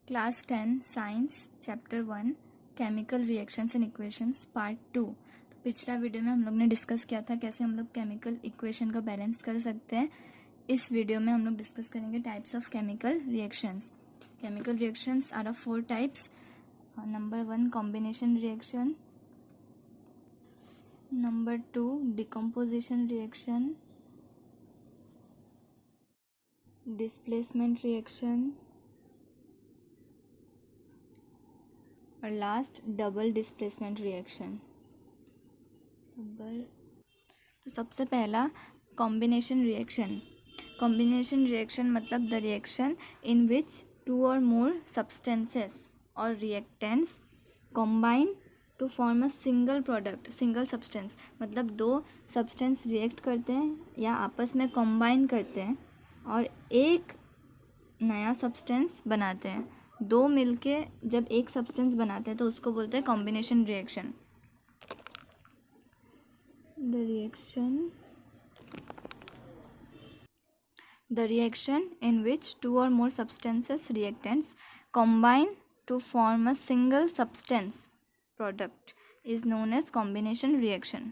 Class 10 science chapter 1 chemical reactions and equations part 2। तो पिछला video में हम लोग ने डिस्कस किया था कैसे हम लोग केमिकल इक्वेशन को बैलेंस कर सकते हैं। इस वीडियो में हम लोग डिस्कस करेंगे types of chemical reactions. Chemical reactions are of 4 types. Number 1 combination reaction, number 2 decomposition reaction, displacement reaction और लास्ट डबल डिस्प्लेसमेंट रिएक्शन। तो सबसे पहला कॉम्बिनेशन रिएक्शन। कॉम्बिनेशन रिएक्शन मतलब the reaction in which two or more substances or reactants combine to form a single product. Single substance मतलब दो substance react करते हैं या आपस में कॉम्बाइन करते हैं और एक नया सब्सटेंस बनाते हैं। दो मिलके जब एक सब्सटेंस बनाते हैं तो उसको बोलते हैं combination reaction. The reaction in which two or more substances reactants combine to form a single substance product is known as combination reaction।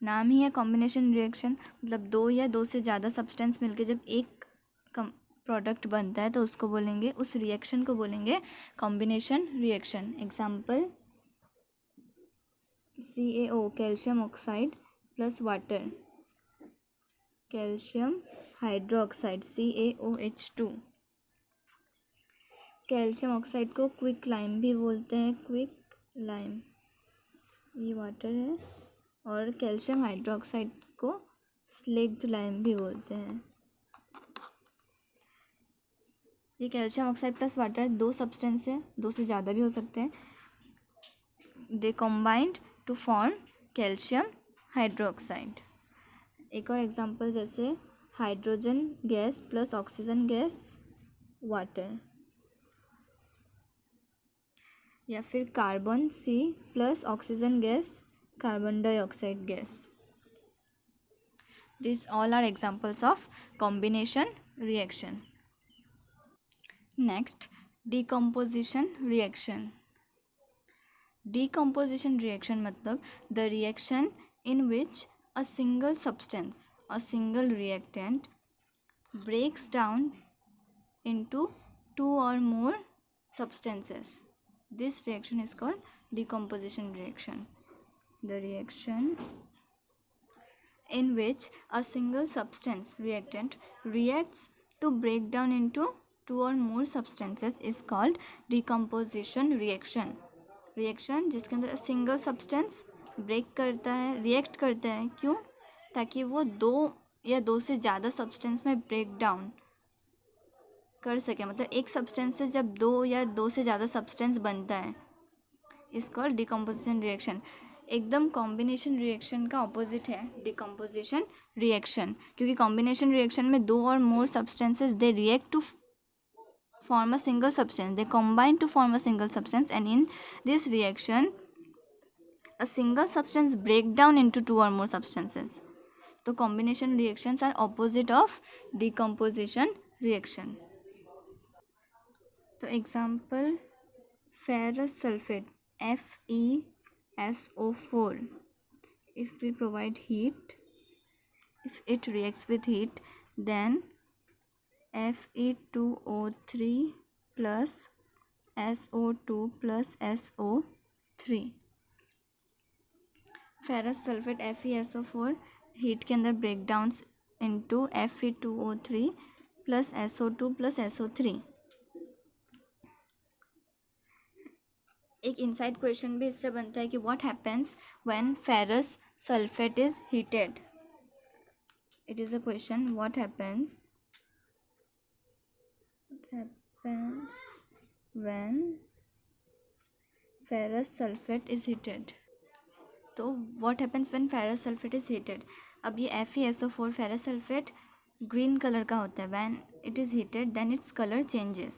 नाम ही है कॉम्बिनेशन रिएक्शन, मतलब दो या दो से ज़्यादा सब्सटेंस मिलके जब एक प्रोडक्ट बनता है तो उसको बोलेंगे, उस रिएक्शन को बोलेंगे combination reaction. Example CaO calcium oxide plus water, calcium hydroxide CaOH2। Calcium oxide को क्विक लाइम भी बोलते हैं, क्विक लाइम, ये वाटर है, और कैल्शियम हाइड्रोक्साइड को स्लेक्ड लाइम भी बोलते हैं। ये कैल्शियम ऑक्साइड प्लस वाटर दो सब्सटेंस है, दो से ज़्यादा भी हो सकते हैं। They combined to form calcium hydroxide. एक और एग्जांपल जैसे hydrogen gas plus oxygen gas water, या फिर carbon C plus oxygen gas carbon dioxide gas. These all are examples of combination reaction. Next, decomposition reaction. Decomposition reaction मतलब the reaction in which a single substance, a single reactant breaks down into two or more substances. This reaction is called decomposition reaction. The reaction in which a single substance reactant reacts to break down into two or more substances is called decomposition reaction। Reaction जिसके अंदर single substance break करता है, react करता है, क्यों? ताकि वो दो या दो से ज़्यादा सब्सटेंस में ब्रेक डाउन कर सके। मतलब एक सब्सटेंस से जब दो या दो से ज़्यादा सब्सटेंस बनता है इस कॉल्ड डिकम्पोजिशन रिएक्शन। एकदम कॉम्बिनेशन रिएक्शन का ऑपोजिट है डिकम्पोजिशन रिएक्शन, क्योंकि कॉम्बिनेशन रिएक्शन में दो और more substances they react to form a single substance, they combine to form a single substance, and in this reaction a single substance break down into two or more substances. तो combination reactions are opposite of decomposition reaction. तो example ferrous sulfate FeSO4, if we provide heat, if it reacts with heat, then Fe2O3 plus SO2 plus SO3। Ferrous sulphate FeSO4 heat के अंदर break down into Fe2O3 plus SO2 plus SO3। एक inside question भी इससे बनता है कि what happens when ferrous sulphate is heated. It is a question, what happens when ferrous sulfate is heated। तो what happens when ferrous sulfate is heated? अब ये FeSO4 ferrous sulfate green colour का होता है। when it is heated then its color changes।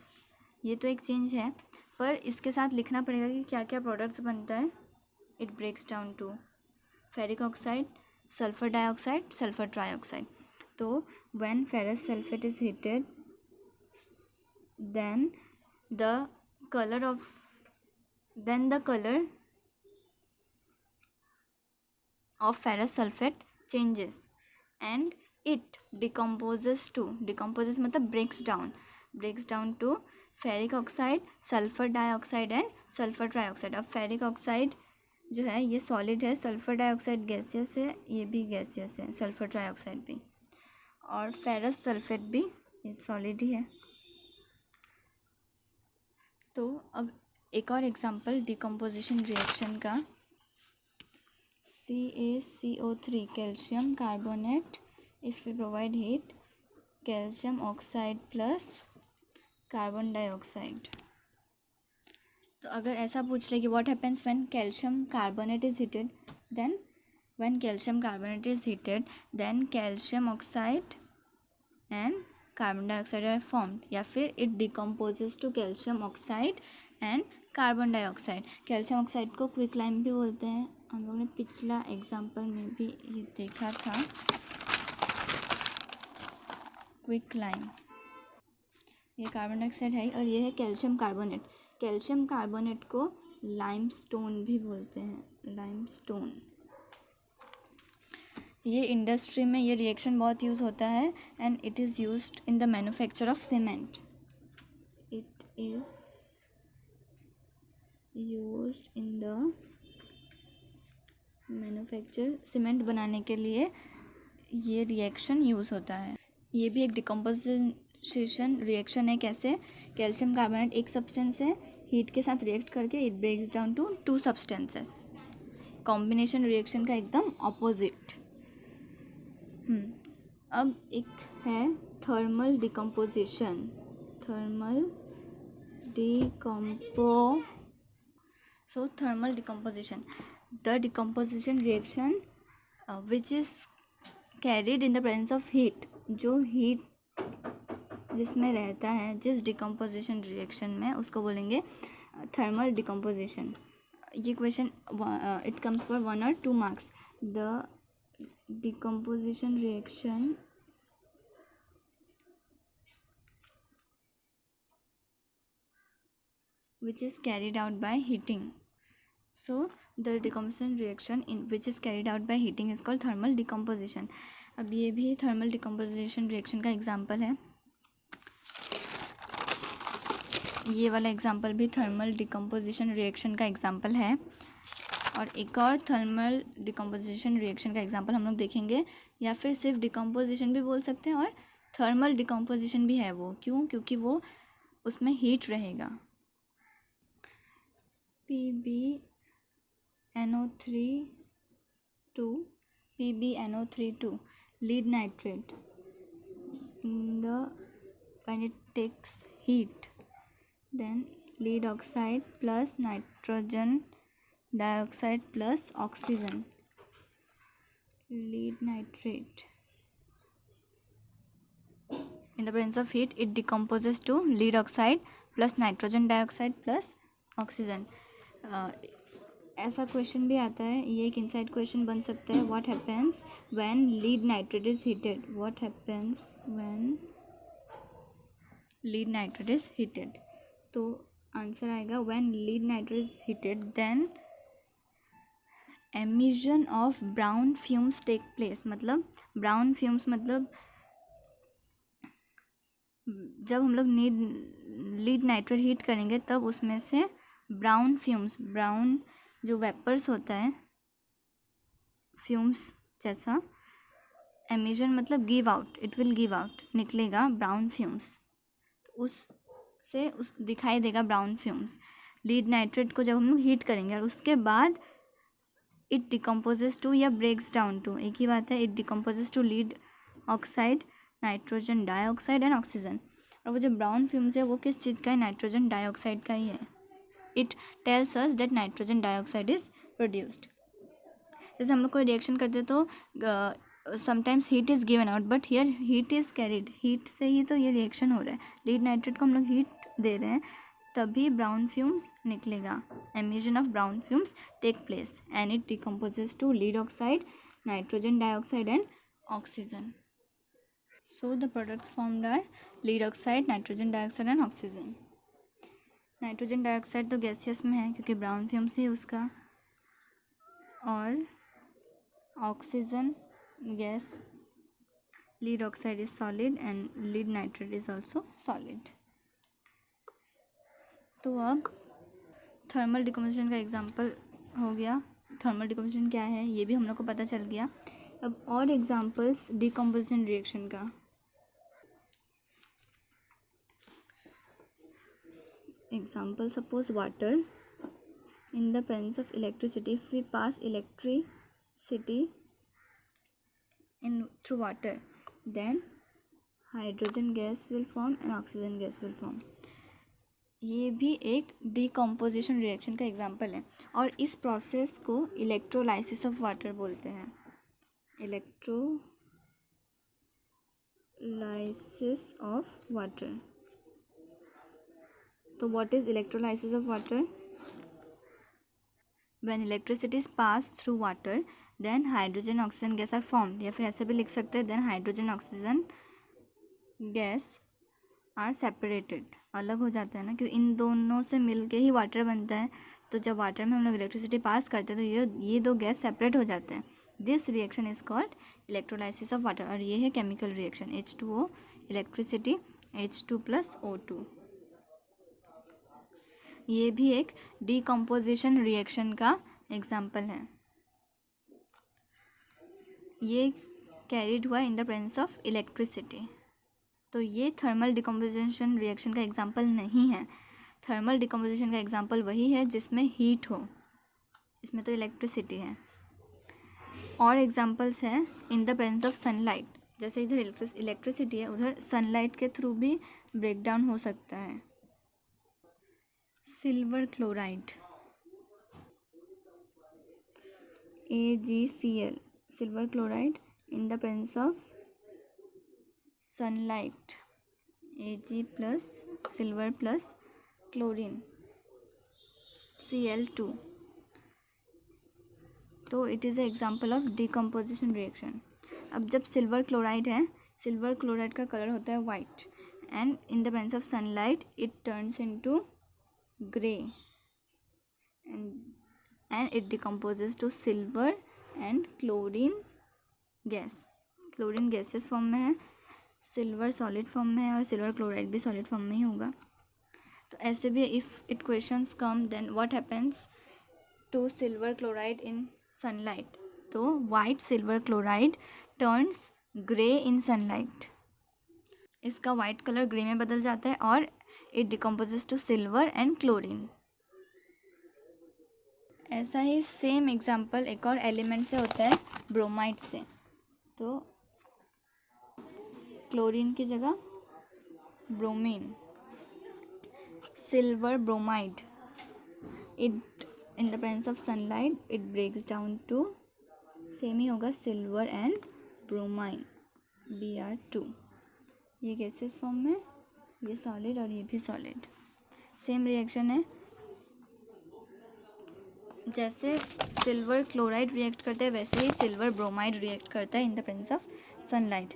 ये तो एक change है, पर इसके साथ लिखना पड़ेगा कि क्या क्या प्रोडक्ट्स बनता है। it breaks down to ferric oxide, sulphur dioxide, sulphur trioxide. तो when ferrous sulfate is heated then the color of then the color of ferrous sulfate changes and it decomposes मतलब breaks down to ferric oxide, sulphur dioxide and sulphur trioxide. अब ferric oxide जो है ये solid है, sulphur dioxide gaseous है, ये भी gaseous है, सल्फर ट्राइऑक्साइड भी, और फेरस सल्फेट भी ये सॉलिड ही है. तो अब एक और एग्जांपल डिकम्पोजिशन रिएक्शन का. CaCO3 calcium carbonate if we provide heat, calcium oxide plus carbon dioxide. तो अगर ऐसा पूछ ले कि what happens when calcium carbonate is heated, then when calcium carbonate is heated then calcium oxide and carbon dioxide are formed, या फिर it decomposes to calcium oxide and carbon dioxide. Calcium oxide को quick lime भी बोलते हैं. हम लोगों ने पिछला एग्जाम्पल में भी ये देखा था, क्विक लाइम. ये कार्बन डाइऑक्साइड है और ये है कैल्शियम कार्बोनेट. कैल्शियम कार्बोनेट को लाइमस्टोन भी बोलते हैं, लाइमस्टोन. ये इंडस्ट्री में ये रिएक्शन बहुत यूज़ होता है and it is used in the manufacture of cement. It is used in the manufacture, cement बनाने के लिए ये रिएक्शन यूज़ होता है. ये भी एक डिकम्पोजिशन रिएक्शन है. कैसे? कैल्शियम कार्बोनेट एक सब्सटेंस है, हीट के साथ रिएक्ट करके it breaks down to two substances. Combination reaction का एकदम ऑपोजिट. अब एक है thermal decomposition. Thermal decomposition, the decomposition reaction which is carried in the presence of heat. जो हीट जिसमें रहता है, जिस डिकम्पोजिशन रिएक्शन में, उसको बोलेंगे थर्मल डिकम्पोजिशन. ये question it comes for 1 or 2 marks. The decomposition reaction which is carried out by heating. So the decomposition reaction in which is carried out by heating is called thermal decomposition. अब ये भी thermal decomposition reaction का example है. ये वाला example भी thermal decomposition reaction का example है. और एक और थर्मल डिकम्पोजिशन रिएक्शन का एग्जाम्पल हम लोग देखेंगे, या फिर सिर्फ डिकम्पोजिशन भी बोल सकते हैं और थर्मल डिकम्पोजिशन भी है. वो क्यों? क्योंकि वो उसमें हीट रहेगा. PbNO3 2 lead nitrate when it takes heat, then lead oxide plus nitrogen dioxide plus oxygen. Lead nitrate in the presence of heat it decomposes to lead oxide plus nitrogen dioxide plus oxygen. ऐसा question भी आता है, ये एक inside question बन सकता है. What happens when lead nitrate is heated? What happens when lead nitrate is heated? तो आंसर आएगा when lead nitrate is heated then emission of brown fumes take place. मतलब ब्राउन फ्यूम्स मतलब जब हम लोग लीड नाइट्रेट हीट करेंगे तब उसमें से ब्राउन फ्यूम्स, ब्राउन जो वेपर्स होता है फ्यूम्स जैसा, एमिशन मतलब give out, it will give out, निकलेगा ब्राउन फ्यूम्स. उससे दिखाई देगा ब्राउन फ्यूम्स. लीड नाइट्रेट को जब हम लोग हीट करेंगे और उसके बाद इट डिकम्पोजेस टू या ब्रेक्स डाउन टू, एक ही बात है, it decomposes to lead oxide, nitrogen dioxide and oxygen. और वो जो ब्राउन फ्यूम्स है वो किस चीज़ का है? नाइट्रोजन डाइऑक्साइड का ही है. It tells us that nitrogen dioxide is produced. जैसे हम लोग कोई रिएक्शन करते तो sometimes heat is given out, but here heat is carried. Heat से ही तो ये रिएक्शन हो रहा है. लीड नाइट्रेट को हम लोग हीट दे रहे हैं तभी ब्राउन फ्यूम्स निकलेगा. Emission of brown fumes take place and it decomposes to lead oxide, nitrogen dioxide and oxygen. So the products formed are lead oxide, nitrogen dioxide and oxygen. Nitrogen dioxide तो gaseous में है क्योंकि brown fumes है उसका, और oxygen gas, lead oxide is solid and lead nitrate is also solid. तो अब thermal decomposition का एग्जाम्पल हो गया, थर्मल डिकम्पोजिशन क्या है ये भी हम लोग को पता चल गया। अब और एग्जाम्पल्स डिकम्पोजिशन रिएक्शन का। Example suppose water in the presence of electricity, if we pass electricity in through water, then hydrogen gas will form and oxygen gas will form। ये भी एक डिकम्पोजिशन रिएक्शन का एग्जाम्पल है और इस process को electrolysis of water बोलते हैं। Electrolysis of water. तो what is electrolysis of water? When electricity is passed through water, then hydrogen oxygen gas are formed। या फिर ऐसे भी लिख सकते हैं then hydrogen oxygen gas are separated। अलग हो जाता है ना, क्योंकि इन दोनों से मिलके ही वाटर बनता है। तो जब वाटर में हम लोग इलेक्ट्रिसिटी पास करते हैं तो ये दो गैस सेपरेट हो जाते हैं। This reaction is called electrolysis of water. और ये है chemical reaction H2O electricity H2 + O2। ये भी एक डिकम्पोजिशन रिएक्शन का एग्जाम्पल है। ये कैरिड हुआ इन द प्रेजेंस ऑफ इलेक्ट्रिसिटी। तो ये थर्मल डिकम्पोजिशन रिएक्शन का एग्जाम्पल नहीं है। थर्मल डिकम्पोजिशन का एग्जाम्पल वही है जिसमें हीट हो, इसमें तो इलेक्ट्रिसिटी है। और एग्जाम्पल्स हैं इन द प्रेजेंस ऑफ सनलाइट। जैसे इधर इलेक्ट्रिसिटी है, उधर सनलाइट के थ्रू भी ब्रेकडाउन हो सकता है। Silver chloride AgCl, silver chloride in the presence of sunlight Ag plus silver plus chlorine Cl2। तो it is a example of decomposition reaction. अब जब सिल्वर क्लोराइड है, सिल्वर क्लोराइड का कलर होता है white and in the presence of sunlight it turns into gray and it decomposes to silver and chlorine gas। Chlorine gases form में है, silver solid form में है और सिल्वर क्लोराइड भी सॉलिड फॉर्म में ही होगा। तो ऐसे भी if it questions come then what happens to silver chloride in sunlight. तो white silver chloride turns grey in sunlight. इसका वाइट कलर ग्रे में बदल जाता है और it decomposes to silver and chlorine. ऐसा ही सेम एग्जाम्पल एक और एलिमेंट से होता है, ब्रोमाइड से। तो क्लोरीन की जगह bromine, silver bromide, it in the presence of sunlight it breaks down to, same ही होगा, सिल्वर एंड ब्रोमाइन Br2। ये गैसेस फॉर्म में, ये सॉलिड और ये भी सॉलिड। सेम रिएक्शन है, जैसे सिल्वर क्लोराइड रिएक्ट करता है वैसे ही सिल्वर ब्रोमाइड रिएक्ट करता है in the presence of sunlight.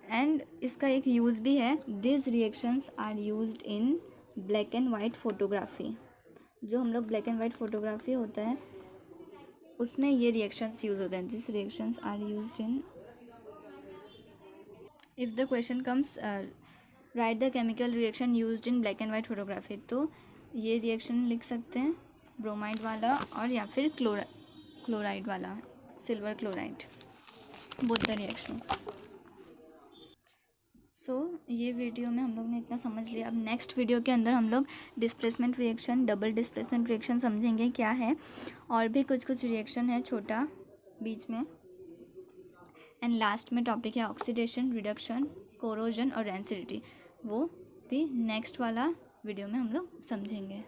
And इसका एक यूज़ भी है, this reactions are used in black and white photography. जो हम लोग ब्लैक एंड वाइट फोटोग्राफी होता है उसमें ये रिएक्शंस यूज़ होते हैं। This reactions are used in, if the question comes write the chemical reaction used in black and white photography, तो ये रिएक्शन लिख सकते हैं, ब्रोमाइड वाला और या फिर क्लोराइड वाला, silver chloride, both the reactions. So ये वीडियो में हम लोग ने इतना समझ लिया। अब नेक्स्ट वीडियो के अंदर हम लोग displacement reaction, double displacement reaction समझेंगे क्या है, और भी कुछ रिएक्शन है छोटा बीच में। एंड लास्ट में टॉपिक है ऑक्सीडेशन, रिडक्शन, कोरोजन और रेंसिडिटी। वो भी नेक्स्ट वाला वीडियो में हम लोग समझेंगे।